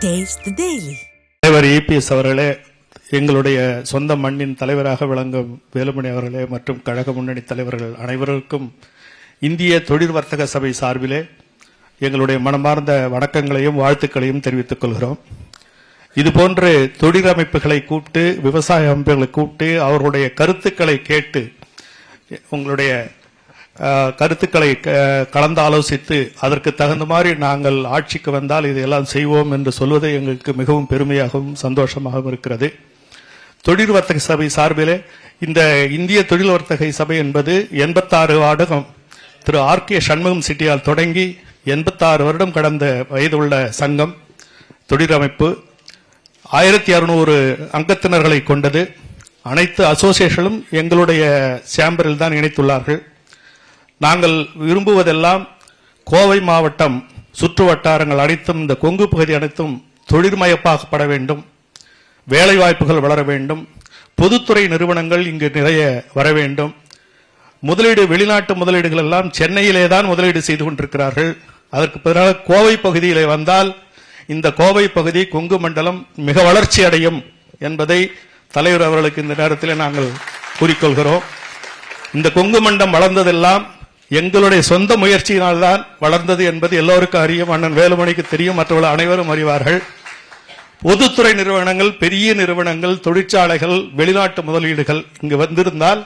Taste the Daily. தலைவர் EPS அவர்களே, எங்களுடைய சொந்த மண்ணின் தலைவராக விளங்கும் வேலுமணி அவர்களே மற்றும் கழக முன்னணி தலைவர்கள் அனைவருக்கும் இந்திய தொழில் வர்த்தக சபை சார்பிலே எங்களுடைய மனமார்ந்த வணக்கங்களையும் வாழ்த்துக்களையும் தெரிவித்துக் கொள்கிறோம். இதுபோன்று தொழில் அமைப்புகளை கூப்பிட்டு, விவசாய அமைப்புகளை கூப்பிட்டு அவர்களுடைய கருத்துக்களை கேட்டு, உங்களுடைய கருத்துக்களை கலந்து ஆலோசித்து அதற்கு தகுந்த மாதிரி நாங்கள் ஆட்சிக்கு வந்தால் இதையெல்லாம் செய்வோம் என்று சொல்வது எங்களுக்கு மிகவும் பெருமையாகவும் சந்தோஷமாகவும் இருக்கிறது. தொழில் வர்த்தக சபை சார்பிலே இந்த இந்திய தொழில் வர்த்தக சபை என்பது 86 வருடம் திரு RK சண்முகம் சிட்டியால் தொடங்கி 86 வருடம் கடந்த வயதுள்ள சங்கம், தொழில் அமைப்பு 1600 அங்கத்தினர்களை கொண்டது. அனைத்து அசோசியேஷனும் எங்களுடைய சேம்பரில் தான் இணைத்துள்ளார்கள். நாங்கள் விரும்புவதெல்லாம் கோவை மாவட்டம் சுற்று வட்டாரங்கள் அனைத்தும், இந்த கொங்கு பகுதி அனைத்தும் தொழில்மயமாக்கப்பட வேண்டும், வேலை வாய்ப்புகள் வளர வேண்டும், பொதுத்துறை நிறுவனங்கள் இங்கு நிறைய வர வேண்டும். முதலீடு, வெளிநாட்டு முதலீடுகள் எல்லாம் சென்னையிலே தான் முதலீடு செய்து கொண்டிருக்கிறார்கள். அதற்கு பிறகு கோவை பகுதியிலே வந்தால் இந்த கோவை பகுதி, கொங்கு மண்டலம் மிக வளர்ச்சி அடையும் என்பதை தலைவர் அவர்களுக்கு இந்த நேரத்தில் நாங்கள் கூறிக்கொள்கிறோம். இந்த கொங்கு மண்டலம் வளர்ந்ததெல்லாம் எங்களுடைய சொந்த முயற்சியினால்தான் வளர்ந்தது என்பது எல்லோருக்கும் அறியும். அண்ணன் வேலுமணிக்கு தெரியும், மற்றவர்கள் அனைவரும் அறிவார்கள். பொதுத்துறை நிறுவனங்கள், பெரிய நிறுவனங்கள், தொழிற்சாலைகள், வெளிநாட்டு முதலீடுகள் இங்கு வந்திருந்தால்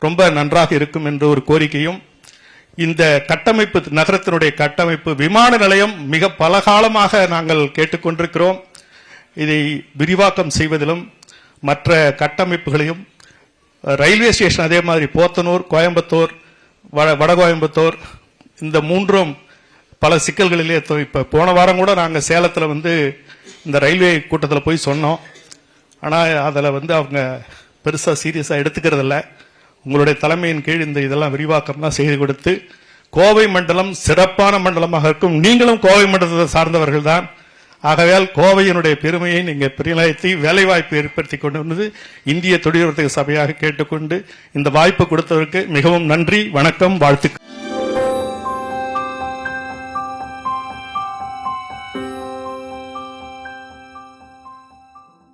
ரொம்ப நன்றாக இருக்கும் என்ற ஒரு கோரிக்கையும், இந்த கட்டமைப்பு, நகரத்தினுடைய கட்டமைப்பு, விமான நிலையம் மிக பல காலமாக நாங்கள் கேட்டுக்கொண்டிருக்கிறோம். இதை விரிவாக்கம் செய்வதிலும் மற்ற கட்டமைப்புகளையும், ரயில்வே ஸ்டேஷன் அதே மாதிரி போத்தனூர், கோயம்புத்தூர், வட கோயம்புத்தூர், இந்த மூன்றும் பல சிக்கல்களிலே. இப்ப போன வாரம் கூட நாங்கள் சேலத்தில் இந்த ரயில்வே கூட்டத்தில் போய் சொன்னோம். ஆனால் அதில் அவங்க பெருசாக சீரியஸாக எடுத்துக்கிறதில்ல. உங்களுடைய தலைமையின் கீழ் இந்த இதெல்லாம் விரிவாக்கம்லாம் செய்து கொடுத்து கோவை மண்டலம் சிறப்பான மண்டலமாக இருக்கும். நீங்களும் கோவை மண்டலத்தை சார்ந்தவர்கள் தான். ஆகவே கோவையினுடைய பெருமையை நீங்கள் பிரதிநிதித்து வேலைவாய்ப்பு ஏற்படுத்தி கொண்டு வந்தது இந்திய தொழில் வர்த்தக சபையாக கேட்டுக்கொண்டு இந்த வாய்ப்பு கொடுத்ததற்கு மிகவும் நன்றி, வணக்கம், வாழ்த்துக்கள்.